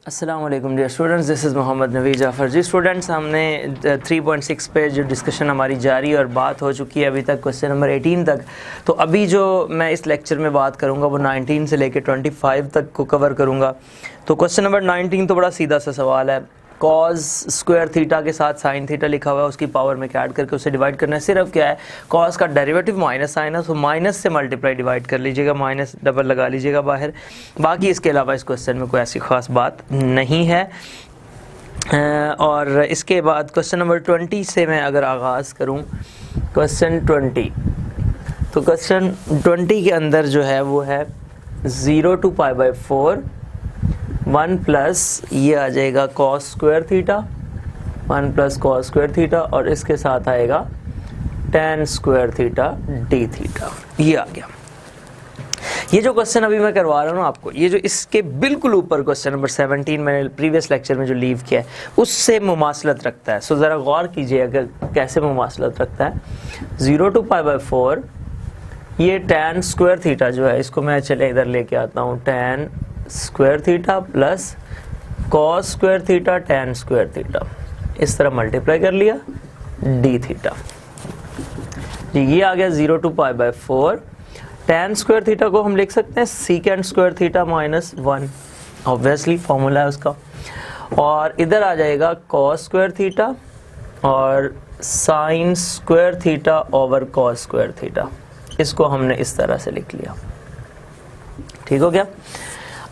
अस्सलाम वालेकुम dear students, this is Mohammad Navi Jafar. जी स्टूडेंट्स, हमने 3.6 पे जो डिस्कशन हमारी जारी और बात हो चुकी है अभी तक क्वेश्चन नंबर 18 तक। तो अभी जो मैं इस लेक्चर में बात करूंगा वो 19 से लेकर 25 तक को कवर करूंगा। तो क्वेश्चन नंबर 19 तो बड़ा सीधा सा सवाल है। कॉज स्क्वायर थीटा के साथ साइन थीटा लिखा हुआ है, उसकी पावर में ऐड करके उसे डिवाइड करना है। सिर्फ क्या है, कॉज का डेरिवेटिव माइनस साइन है, तो माइनस से मल्टीप्लाई डिवाइड कर लीजिएगा, माइनस डबल लगा लीजिएगा बाहर। बाकी इसके अलावा इस क्वेश्चन में कोई ऐसी ख़ास बात नहीं है। और इसके बाद क्वेश्चन नंबर 20 से मैं अगर आगाज़ करूँ, क्वेश्चन 20, तो क्वेश्चन 20 के अंदर जो है वो है 0 to π/4 1 प्लस ये आ जाएगा cos square theta, 1 plus cos square theta, और इसके साथ आएगा tan square theta d theta. ये आ गया। ये जो क्वेश्चन अभी मैं करवा रहा हूँ ना आपको, ये जो इसके बिल्कुल ऊपर क्वेश्चन नंबर 17 मैंने प्रीवियस लेक्चर में जो लीव किया है उससे मुमासलत रखता है। सो ज़रा गौर कीजिए अगर कैसे मुमासलत रखता है। 0 to π/4 ये tan स्क्वायर थीटा जो है, इसको मैं चले इधर लेके आता हूँ, tan square theta plus cos square theta tan square theta, इस तरह मल्टीप्लाई कर लिया डी थीटा जी। ये आ गया 0 to π/4। tan स्क्वायर थीटा को हम लिख सकते हैं सीकेंड square theta minus 1, obviously formula है उसका। और इधर आ जाएगा कॉस स्क्वायर थीटा और sine square theta over cos square theta, इसको हमने इस तरह से लिख लिया। ठीक हो गया।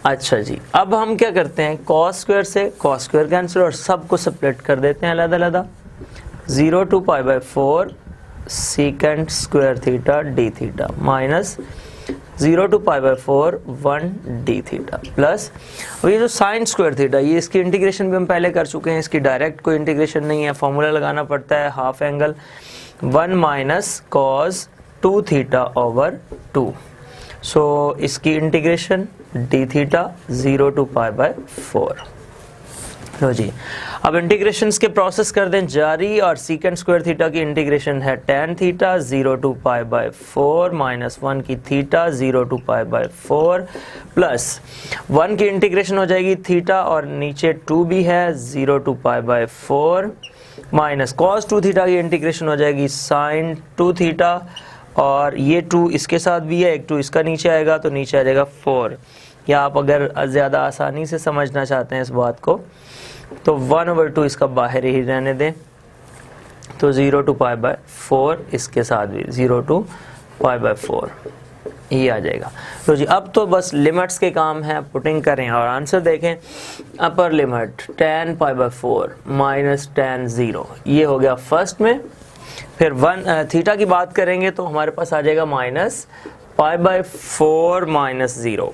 अच्छा जी, अब हम क्या करते हैं, कॉस स्क्वायर से कॉस स्क्वायर कैंसिल और सबको सेपरेट कर देते हैं अलग अलग। 0 to π/4 secant square theta d theta minus 0 to π/4 1 d theta plus, और ये जो साइन स्क्वायर थीटा, ये इसकी इंटीग्रेशन भी हम पहले कर चुके हैं, इसकी डायरेक्ट कोई इंटीग्रेशन नहीं है, फॉर्मूला लगाना पड़ता है half angle 1 minus cos 2 theta over 2। सो इसकी इंटीग्रेशन डी थीटा 0 to π/4। लो जी, अब इंटीग्रेशंस के प्रोसेस कर दें जारी, और सीकेंड स्क्वायर थीटा की इंटीग्रेशन है tan थीटा 0 to π/4 माइनस 1 की थीटा 0 to π/4 प्लस 1 की इंटीग्रेशन हो जाएगी थीटा और नीचे 2 भी है 0 to π/4 माइनस कॉस 2 थीटा की इंटीग्रेशन हो जाएगी साइन 2 थीटा, और ये 2 इसके साथ भी है, एक 2 इसका नीचे आएगा तो नीचे आ जाएगा 4। या आप अगर ज़्यादा आसानी से समझना चाहते हैं इस बात को तो 1/2 इसका बाहर ही रहने दें, तो 0 to π/4 इसके साथ भी 0 to π/4 ये आ जाएगा। तो जी अब तो बस लिमिट्स के काम है, पुटिंग करें और आंसर देखें। Upper limit tan π/4 minus tan 0, ये हो गया फर्स्ट में। फिर 1 थीटा की बात करेंगे तो हमारे पास आ जाएगा माइनस π/4 माइनस 0,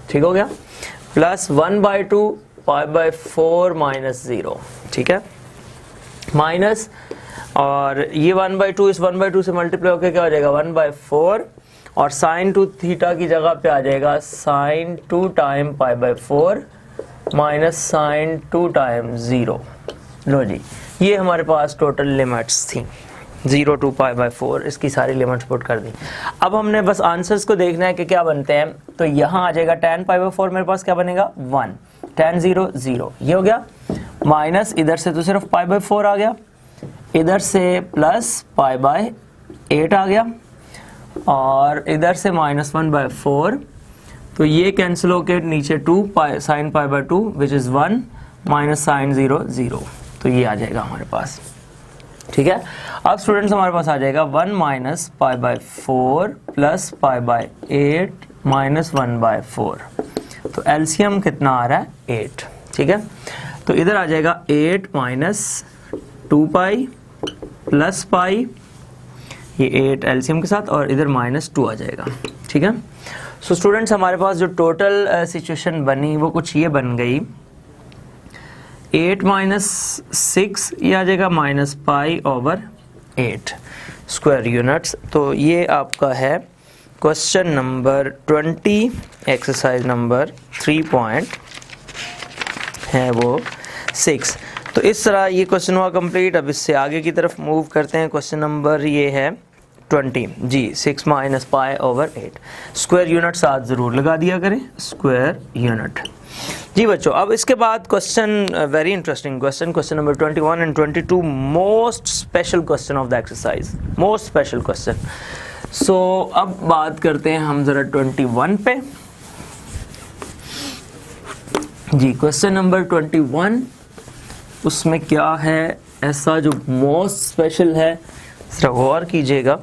ठीक हो गया, प्लस 1/2 π/4 माइनस 0, ठीक है, माइनस, और ये 1/2 इस 1/2 से मल्टीप्लाई होकर क्या हो जाएगा 1/4, और साइन 2 थीटा की जगह पे आ जाएगा sine 2 time π/4 minus sine 2 time 0। लो जी, ये हमारे पास टोटल लिमिट्स थी 0 to π/4, इसकी सारी लिमिट्स पुट कर दी। अब हमने बस आंसर्स को देखना है कि क्या बनते हैं। तो यहाँ आ जाएगा tan π/4 मेरे पास क्या बनेगा 1, tan 0 0, ये हो गया, माइनस इधर से तो सिर्फ π/4 आ गया, इधर से प्लस π/8 आ गया, और इधर से माइनस 1/4, तो ये कैंसिल होकर नीचे 2 sine π/2 which is 1 minus sine 0 0, तो ये आ जाएगा हमारे पास। ठीक है, अब स्टूडेंट्स हमारे पास आ जाएगा 1 माइनस π/4 प्लस π/8 माइनस 1/4, तो एलसीएम कितना आ रहा है 8। ठीक है, तो इधर आ जाएगा 8 माइनस 2π प्लस पाई, ये 8 एलसीएम के साथ, और इधर माइनस 2 आ जाएगा। ठीक है, सो स्टूडेंट्स हमारे पास जो टोटल सिचुएशन बनी वो कुछ ये बन गई, 8 माइनस 6 ये आ जाएगा माइनस π/8 स्क्वायर यूनिट्स। तो ये आपका है क्वेश्चन नंबर 20, एक्सरसाइज नंबर 3 है वो 6। तो इस तरह ये क्वेश्चन हुआ कंप्लीट। अब इससे आगे की तरफ मूव करते हैं। क्वेश्चन नंबर ये है 20 जी, 6 माइनस π/8 स्क्वायर यूनिट साथ ज़रूर लगा दिया करें, स्क्वायर यूनिट। जी बच्चों, अब इसके बाद question very interesting question number 21 and 22, most special question of the exercise, most special question. So अब बात करते हैं हम जरा 21 पे। जी क्वेश्चन नंबर 21, उसमें क्या है ऐसा जो मोस्ट स्पेशल है, जरा गौर कीजिएगा।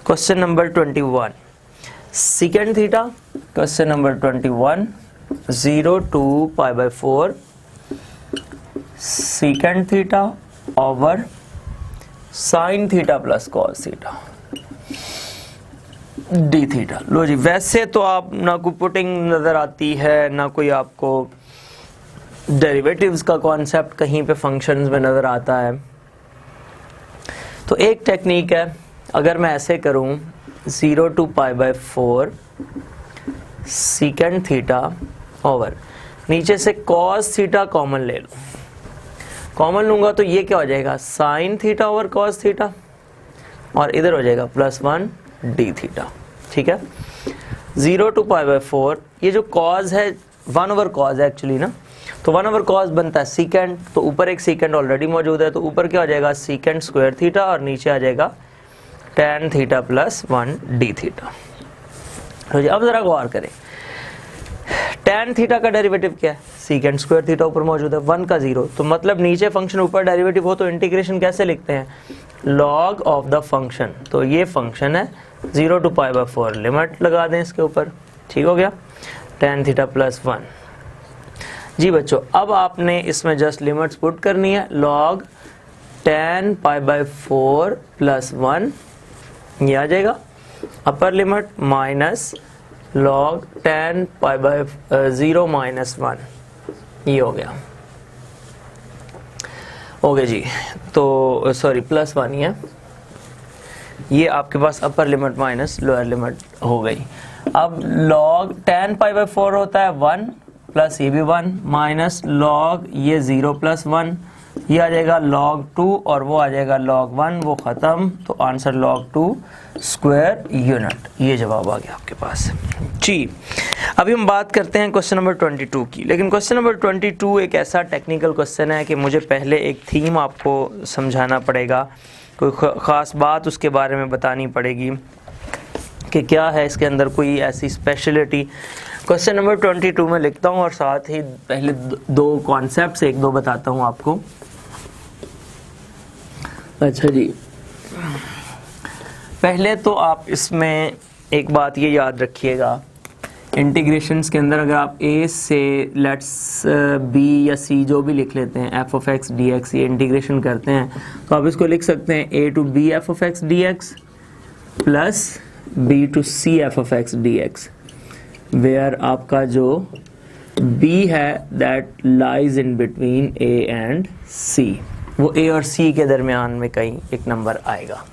Question number 21, second theta. Question number 21, 0 to π/4 secant theta over sine theta plus cos theta d theta. लो जी, वैसे तो आप ना कोई पुटिंग नज़र आती है, ना कोई आपको डेरिवेटिव्स का कॉन्सेप्ट कहीं पे फंक्शंस में नज़र आता है। तो एक टेक्निक है, अगर मैं ऐसे करूं 0 to π/4 सेकेंड थीटा ओवर, नीचे से कॉस थीटा कॉमन ले लूँ, कॉमन लूँगा तो ये क्या हो जाएगा, sine theta over cos theta, और इधर हो जाएगा +1 डी थीटा। ठीक है, 0 to π/4, ये जो कॉज है 1 ओवर कॉज है एक्चुअली ना, तो 1 ओवर कॉज बनता है सीकेंड, तो ऊपर एक सीकेंड ऑलरेडी मौजूद है, तो ऊपर क्या हो जाएगा सीकेंड स्क्वायर थीटा, और नीचे आ जाएगा tan थीटा +1 डी थीटा। तो जी अब जरा गौर करें, tan थीटा का डेरिवेटिव क्या है, सीकेंड स्क्वायर थीटा ऊपर मौजूद है, 1 का 0, तो मतलब नीचे फंक्शन ऊपर डेरिवेटिव हो तो इंटीग्रेशन कैसे लिखते हैं, लॉग ऑफ द फंक्शन। तो ये फंक्शन है 0 to π/4, लिमिट लगा दें इसके ऊपर, ठीक हो गया, tan थीटा +1। जी बच्चों, अब आपने इसमें जस्ट लिमिट्स पुट करनी है, लॉग tan π/4 +1, ये आ जाएगा अपर लिमिट, माइनस लॉग tan π/0 -1, ये हो गया। ओके जी, तो सॉरी +1 ही है, ये आपके पास upper limit minus lower limit हो गई। अब लॉग tan π/4 होता है 1 प्लस ये भी 1 माइनस लॉग ये 0 +1, ये आ जाएगा log 2 और वो आ जाएगा log 1, वो ख़त्म, तो आंसर log 2 स्क्वायर यूनिट, ये जवाब आ गया आपके पास। जी अभी हम बात करते हैं क्वेश्चन नंबर 22 की, लेकिन क्वेश्चन नंबर 22 एक ऐसा टेक्निकल क्वेश्चन है कि मुझे पहले एक थीम आपको समझाना पड़ेगा, कोई ख़ास बात उसके बारे में बतानी पड़ेगी कि क्या है इसके अंदर कोई ऐसी स्पेशलिटी। क्वेश्चन नंबर 22 में लिखता हूँ और साथ ही पहले दो कॉन्सेप्ट्स एक दो बताता हूँ आपको। अच्छा जी, पहले तो आप इसमें एक बात ये याद रखिएगा, इंटीग्रेशंस के अंदर अगर आप a से लेट्स b या c जो भी लिख लेते हैं f(x) dx, ये इंटीग्रेशन करते हैं तो आप इसको लिख सकते हैं a to b f(x) dx plus b to c f(x) dx, where आपका जो b है that lies in between a and c, वो a और c के दरमियान में कहीं एक नंबर आएगा।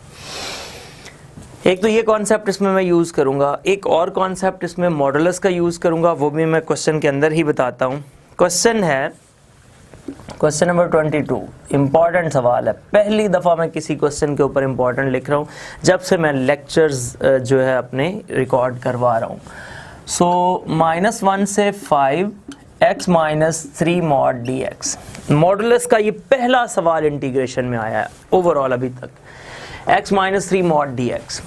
एक तो ये कॉन्सेप्ट इसमें मैं यूज़ करूँगा, एक और कॉन्सेप्ट इसमें मॉडुलस का यूज़ करूँगा, वो भी मैं क्वेश्चन के अंदर ही बताता हूँ। क्वेश्चन है क्वेश्चन नंबर 22, इम्पॉर्टेंट सवाल है, पहली दफ़ा मैं किसी क्वेश्चन के ऊपर इम्पॉर्टेंट लिख रहा हूँ जब से मैं लेक्चर्स जो है अपने रिकॉर्ड करवा रहा हूँ। सो -1 से 5 x - 3 mod dx, मॉडुलस का ये पहला सवाल इंटीग्रेशन में आया है ओवरऑल अभी तक, x - 3 mod dx।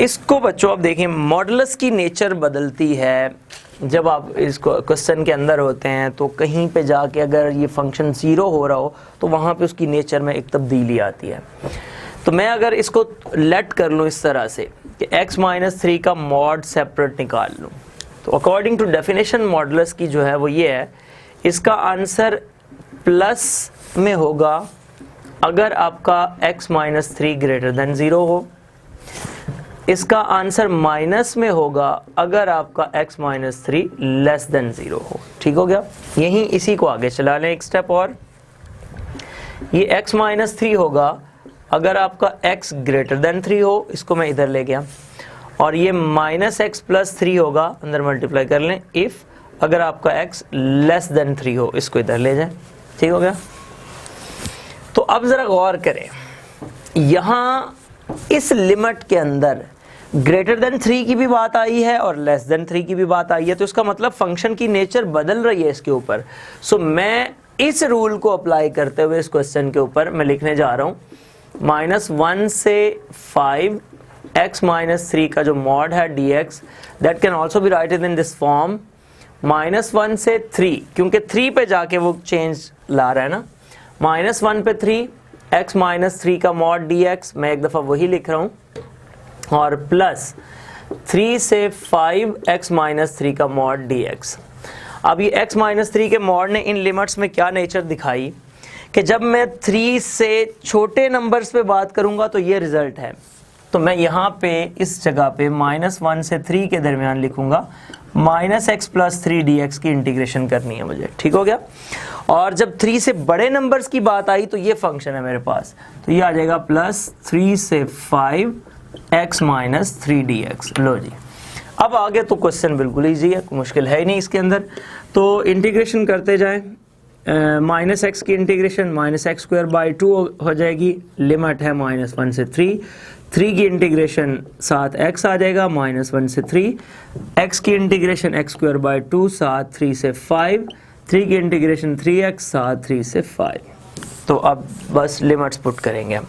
इसको बच्चों अब देखें, मॉडुलस की नेचर बदलती है जब आप इस क्वेश्चन के अंदर होते हैं, तो कहीं पे जाके अगर ये फंक्शन 0 हो रहा हो तो वहाँ पे उसकी नेचर में एक तब्दीली आती है। तो मैं अगर इसको लेट कर लूँ इस तरह से कि x - 3 का मॉड सेपरेट निकाल लूँ, तो अकॉर्डिंग टू डेफिनेशन मॉडुलस की जो है वो ये है, इसका आंसर प्लस में होगा अगर आपका x - 3 ग्रेटर देन 0 हो, इसका आंसर माइनस में होगा अगर आपका x - 3 लेस देन 0 हो। ठीक हो गया, यहीं इसी को आगे चला लें एक स्टेप और, ये x - 3 होगा अगर आपका x ग्रेटर देन 3 हो, इसको मैं इधर ले गया, और ये -x + 3 होगा, अंदर मल्टीप्लाई कर लें, इफ़ अगर आपका x लेस देन 3 हो, इसको इधर ले जाएं। ठीक हो गया, तो अब ज़रा गौर करें, यहाँ इस लिमिट के अंदर ग्रेटर देन 3 की भी बात आई है और लेस देन 3 की भी बात आई है, तो इसका मतलब फंक्शन की नेचर बदल रही है इसके ऊपर। सो मैं इस रूल को अप्लाई करते हुए इस क्वेश्चन के ऊपर मैं लिखने जा रहा हूँ -1 से 5 x - 3 का जो मॉड है dx, that can also be righted in this form -1 से 3, क्योंकि 3 पे जाके वो चेंज ला रहा है ना, -1 पे 3 x - 3 का मॉड dx, मैं एक दफ़ा वही लिख रहा हूँ, और प्लस 3 से 5 x - 3 का मॉड dx। अब ये x - 3 के मॉड ने इन लिमिट्स में क्या नेचर दिखाई कि जब मैं 3 से छोटे नंबर्स पे बात करूंगा तो ये रिजल्ट है। तो मैं यहाँ पे इस जगह पे -1 से 3 के दरमियान लिखूंगा -x + 3 dx की इंटीग्रेशन करनी है मुझे, ठीक हो गया। और जब 3 से बड़े नंबर्स की बात आई तो ये फंक्शन है मेरे पास, तो ये आ जाएगा +3 से 5 x - 3 dx। लो जी, अब आगे तो क्वेश्चन बिल्कुल ईजी है, मुश्किल है ही नहीं इसके अंदर। तो इंटीग्रेशन करते जाएं, -x की इंटीग्रेशन -x²/2 हो जाएगी, लिमिट है -1 से 3 की इंटीग्रेशन 7x आ जाएगा, -1 से 3 x की इंटीग्रेशन x²/2 7 3 से 5 3 की इंटीग्रेशन 3x 7 3 से 5। तो अब बस लिमिट्स पुट करेंगे हम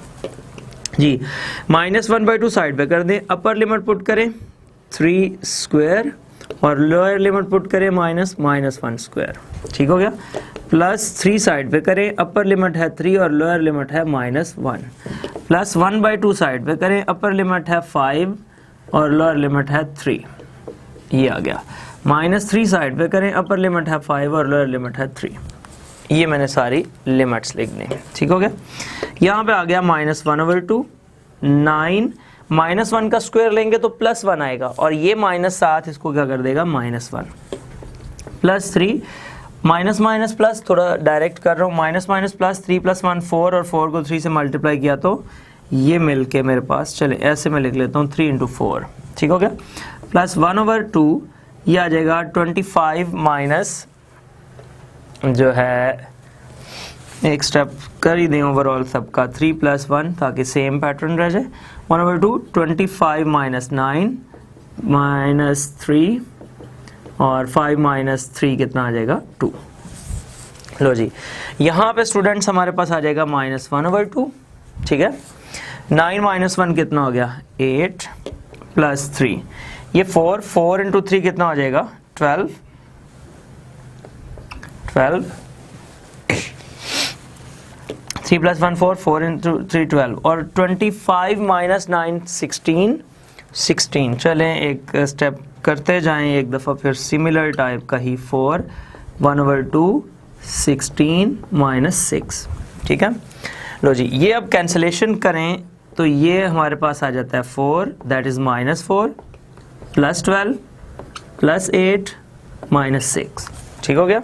जी। -1/2 साइड पे कर दें, अपर लिमिट पुट करें 3² और लोअर लिमिट पुट करें -1², ठीक हो गया। +3 साइड पे करें, अपर लिमिट है 3 और लोअर लिमिट है -1, प्लस 1/2 साइड पे करें, अपर लिमिट है 5 और लोअर लिमिट है 3, ये आ गया। -3 साइड पे करें, अपर लिमिट है 5 और लोअर लिमिट है 3, ये मैंने सारी लिमिट्स लिख दी, ठीक हो गया। यहाँ पे आ गया -1/2, 9 -1 का स्क्वायर लेंगे तो +1 आएगा, और ये -7 इसको क्या कर देगा -1, +3 माइनस प्लस, थोड़ा डायरेक्ट कर रहा हूँ, -+ 3 + 1 4 और 4 को 3 से मल्टीप्लाई किया तो ये मिलके मेरे पास, चले ऐसे मैं लिख लेता हूँ 3 × 4, ठीक हो गया। +1/2 ये आ जाएगा 25 माइनस जो है, एक स्टेप कर ही दें ओवरऑल सबका, 3 + 1 ताकि सेम पैटर्न रह जाए। 1/2 25 - 9 - 3 और 5 - 3 कितना आ जाएगा 2। लो जी, यहाँ पे स्टूडेंट्स हमारे पास आ जाएगा -1/2, ठीक है। 9 - 1 कितना हो गया 8 + 3, ये 4 × 3 कितना हो जाएगा 12 3 + 1 4 × 3 12 और 25 - 9 16। चलें एक स्टेप करते जाएं एक दफ़ा फिर सिमिलर टाइप का ही, 4 1/2 16 - 6, ठीक है। लो जी, ये अब कैंसलेशन करें तो ये हमारे पास आ जाता है 4, दैट इज़ -4 + 12 + 8 - 6, ठीक हो गया।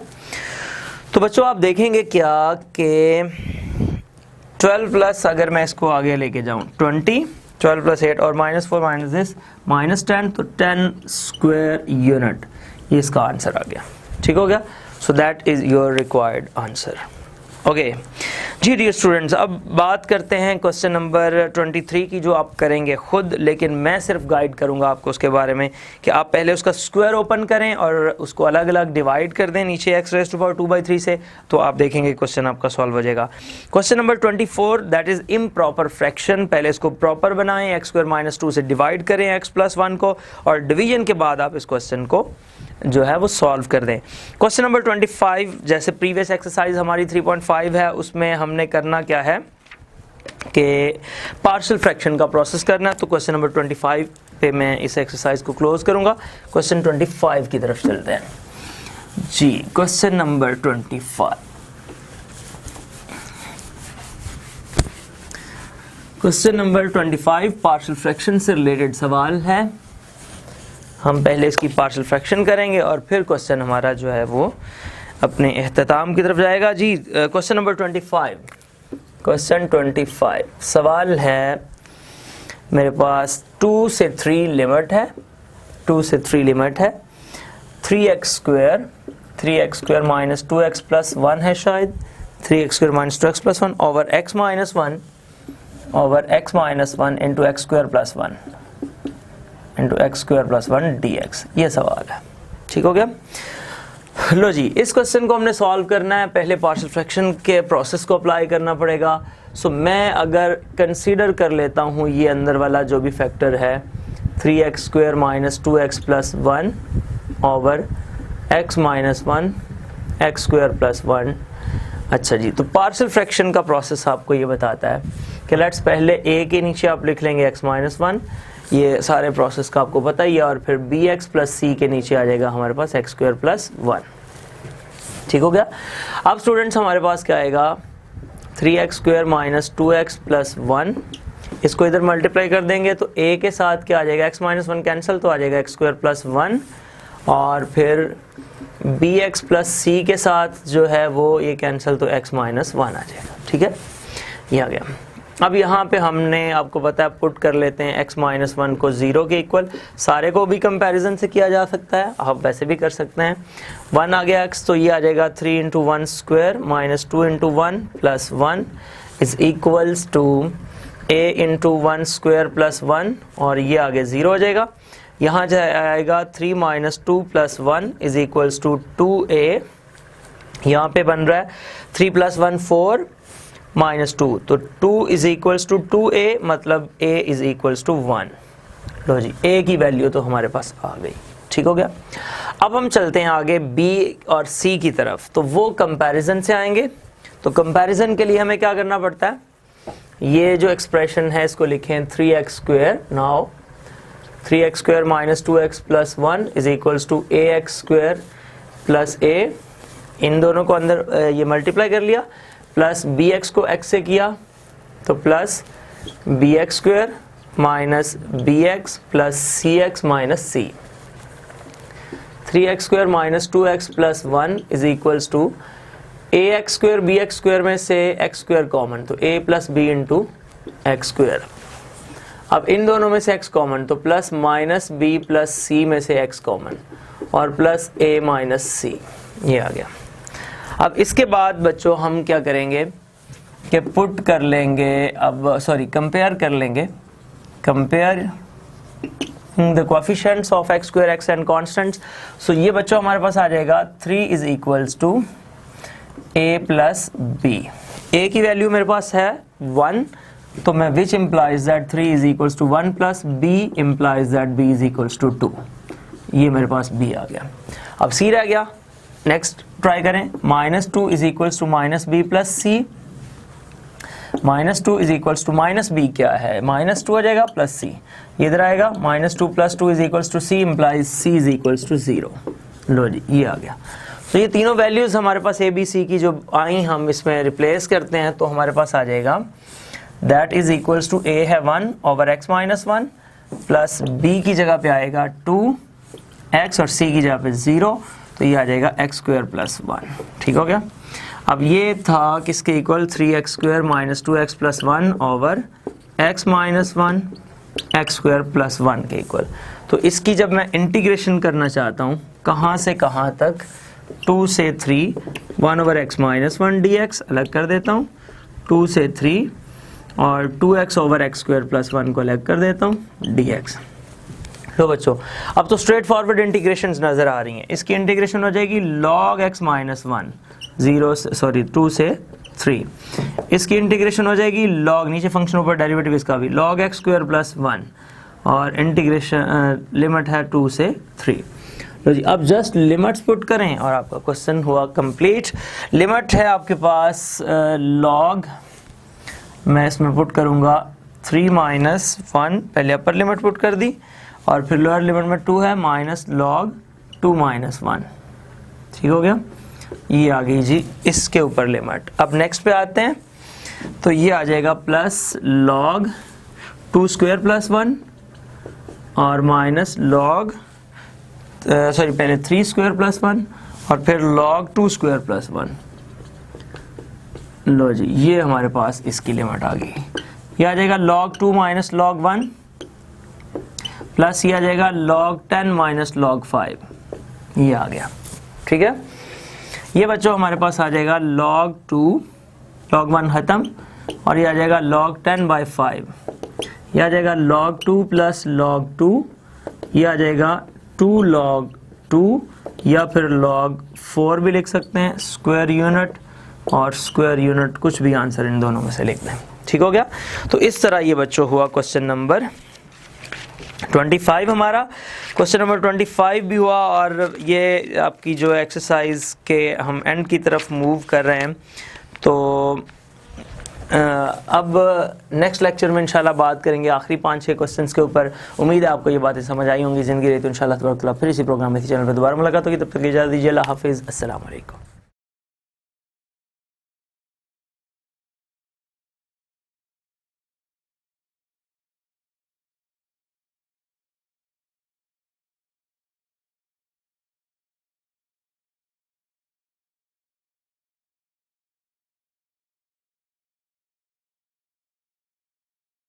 तो बच्चों आप देखेंगे क्या कि 12 प्लस, अगर मैं इसको आगे लेके जाऊं 20, 12 + 8 और -4 - दिस -10, तो 10 स्क्वायर यूनिट, ये इसका आंसर आ गया, ठीक हो गया। So that is your required answer. Okay जी डियर स्टूडेंट्स, अब बात करते हैं क्वेश्चन नंबर 23 की, जो आप करेंगे खुद, लेकिन मैं सिर्फ गाइड करूंगा आपको उसके बारे में कि आप पहले उसका स्क्वायर ओपन करें और उसको अलग अलग डिवाइड कर दें नीचे x⁻²/3 से, तो आप देखेंगे क्वेश्चन आपका सॉल्व हो जाएगा। Question number 24 that is improper fraction. पहले इसको प्रॉपर बनाएं, x² - 2 से डिवाइड करें x + 1 को, और डिवीजन के बाद आप इस क्वेश्चन को जो है वो सॉल्व कर दें। क्वेश्चन नंबर 25, जैसे प्रीवियस एक्सरसाइज हमारी 3.5 है, उसमें हमने करना क्या है कि पार्शियल फ्रैक्शन का प्रोसेस करना है। तो क्वेश्चन नंबर 25 पे मैं इस एक्सरसाइज को क्लोज करूंगा। क्वेश्चन 25 की तरफ चलते हैं जी। Question number 25, question number 25 partial fraction से रिलेटेड सवाल है। हम पहले इसकी पार्शियल फ्रैक्शन करेंगे और फिर क्वेश्चन हमारा जो है वो अपने इख्तिताम की तरफ जाएगा जी। क्वेश्चन नंबर 25, क्वेश्चन 25 सवाल है मेरे पास 2 से 3 लिमिट है, 2 से 3 लिमिट है, 3x² - 2x + 1 है शायद, 3x² - 2x + 1 over x - 1 × x² + 1, into x square plus 1 dx। ये सवाल है, ठीक हो गया। लो जी, इस क्वेश्चन को हमने सॉल्व करना है, पहले पार्शियल फ्रैक्शन के प्रोसेस को अप्लाई करना पड़ेगा। सो मैं अगर कंसीडर कर लेता हूँ ये अंदर वाला जो भी फैक्टर है 3x square minus 2x plus 1 over x minus 1 x square plus 1। अच्छा जी, तो पार्शियल फ्रैक्शन का प्रोसेस आपको ये बताता है कि लेट्स पहले a के नीचे आप लिख लेंगे x माइनस 1, ये सारे प्रोसेस का आपको पता ही है, और फिर bx प्लस c के नीचे आ जाएगा हमारे पास एक्स स्क्वायर प्लस 1। ठीक हो गया। अब स्टूडेंट्स हमारे पास क्या आएगा 3x square minus 2x plus 1, इसको इधर मल्टीप्लाई कर देंगे तो a के साथ क्या आ जाएगा x माइनस 1 कैंसिल, तो आ जाएगा एक्स स्क्वायर प्लस 1, और फिर bx प्लस c के साथ जो है वो ये कैंसिल, तो x माइनस 1 आ जाएगा। ठीक है, ये आ गया। अब यहाँ पे हमने आपको पता है पुट कर लेते हैं x माइनस 1 को 0 के इक्वल, सारे को भी कंपैरिजन से किया जा सकता है, आप वैसे भी कर सकते हैं। 1 आ गया x, तो ये आ जाएगा 3 into 1 square minus 2 into 1 plus 1 is equals to a into 1 square plus 1, और ये आगे 0 हो जाएगा। यहाँ आएगा 3 minus 2 plus 1 is equals to 2a, यहाँ पे बन रहा है 3 प्लस 1 4 माइनस 2, तो 2 इज इक्वल्स टू 2a, मतलब a इज इक्वल्स टू 1। लो जी, a की वैल्यू तो हमारे पास आ गई। ठीक हो गया। अब हम चलते हैं आगे b और c की तरफ, तो वो कंपैरिजन से आएंगे। तो कंपैरिजन के लिए हमें क्या करना पड़ता है, ये जो एक्सप्रेशन है इसको लिखें 3x square. Now 3x square minus 2x plus 1 is equals to ax square plus a, इन दोनों को अंदर ये मल्टीप्लाई कर लिया, प्लस bx को x से किया तो plus bx square minus bx plus cx minus c। 3x square minus 2x plus 1 is equals to ax square bx square में से x स्क्वायर कॉमन, तो a plus b into x square. अब इन दोनों में से x कॉमन, तो plus minus b plus c में से x कॉमन, और प्लस a माइनस c, ये आ गया। अब इसके बाद बच्चों हम क्या करेंगे कि पुट कर लेंगे, अब सॉरी कंपेयर कर लेंगे, compare the coefficients of x square x and constants. So ये बच्चों हमारे पास आ जाएगा 3 is equals to a plus b। a की वैल्यू मेरे पास है 1, तो मैं which implies that 3 is equals to 1 plus b implies that b is equals to 2। ये मेरे पास b आ गया। अब c रह गया, नेक्स्ट ट्राई करें। Minus 2 is equals to minus b plus c, minus 2 is equals to minus b क्या है, minus 2 आ जाएगा प्लस सी, इधर आएगा minus 2 plus 2 is equals to c implies c is equals to 0। लो जी, ये आ गया। तो ये तीनों वैल्यूज हमारे पास ए बी सी की जो आई, हम इसमें रिप्लेस करते हैं, तो हमारे पास आ जाएगा that is equals to a है 1 over x minus 1 plus b की जगह पे आएगा 2x और सी की जगह पे 0, तो ये आ जाएगा एक्स स्क्वायर प्लस 1। ठीक हो गया। अब ये था किसके equal 3x square minus 2x plus 1 over x minus 1 x square plus 1 के इक्वल। तो इसकी जब मैं इंटीग्रेशन करना चाहता हूँ कहाँ से कहाँ तक, 2 से 3 1 ओवर एक्स माइनस 1 dx अलग कर देता हूँ, 2 से 3 और 2x over x square plus 1 को अलग कर देता हूँ dx। लो बच्चों, अब तो स्ट्रेट फॉरवर्ड इंटीग्रेशन नजर आ रही हैं। इसकी इंटीग्रेशन हो जाएगी log x माइनस 1 2 से 3, इसकी इंटीग्रेशन हो जाएगी log, नीचे फंक्शन ऊपर डेरिवेटिव इसका भी, log x स्क्वायर प्लस 1, और इंटीग्रेशन लिमिट है 2 से 3। लो जी, अब जस्ट लिमिट्स पुट करें और आपका क्वेश्चन हुआ कंप्लीट। लिमिट है आपके पास log, मैं इसमें पुट करूँगा 3 माइनस 1, पहले अपर लिमिट पुट कर दी, और फिर लोअर लिमिट में 2 है माइनस log 2 माइनस 1। ठीक हो गया, ये आ गई जी इसके ऊपर लिमिट। अब नेक्स्ट पे आते हैं, तो ये आ जाएगा प्लस log 2 स्क्वायर प्लस 1 और माइनस log पहले 3 स्क्वायर प्लस 1 और फिर log 2 स्क्वायर प्लस 1। लो जी, ये हमारे पास इसकी लिमिट आ गई। ये आ जाएगा log 2 माइनस log 1 प्लस ये आ जाएगा log 10 माइनस log 5, ये आ गया। ठीक है, ये बच्चों हमारे पास आ जाएगा log 2, log 1 खत्म, और ये आ जाएगा log 10 बाई 5, ये आ जाएगा log 2 प्लस log 2 ये आ जाएगा 2 log 2 या फिर log 4 भी लिख सकते हैं, स्क्वायर यूनिट और स्क्वायर यूनिट, कुछ भी आंसर इन दोनों में से लिख दें। ठीक हो गया। तो इस तरह ये बच्चों हुआ क्वेश्चन नंबर 25 हमारा। क्वेश्चन नंबर 25 भी हुआ और ये आपकी जो एक्सरसाइज के हम एंड की तरफ मूव कर रहे हैं। तो अब नेक्स्ट लेक्चर में इंशाल्लाह बात करेंगे आखिरी 5-6 क्वेश्चंस के ऊपर। उम्मीद है आपको ये बातें समझ आई होंगी। ज़िंदगी रही तो इंशाल्लाह तबारक व तआला फिर इसी प्रोग्राम में इसी चैनल पर दोबारा मुलाकात होगी। तब तक इजाज़त दीजिए। अल्लाह हाफिज़। अस्सलाम वालेकुम।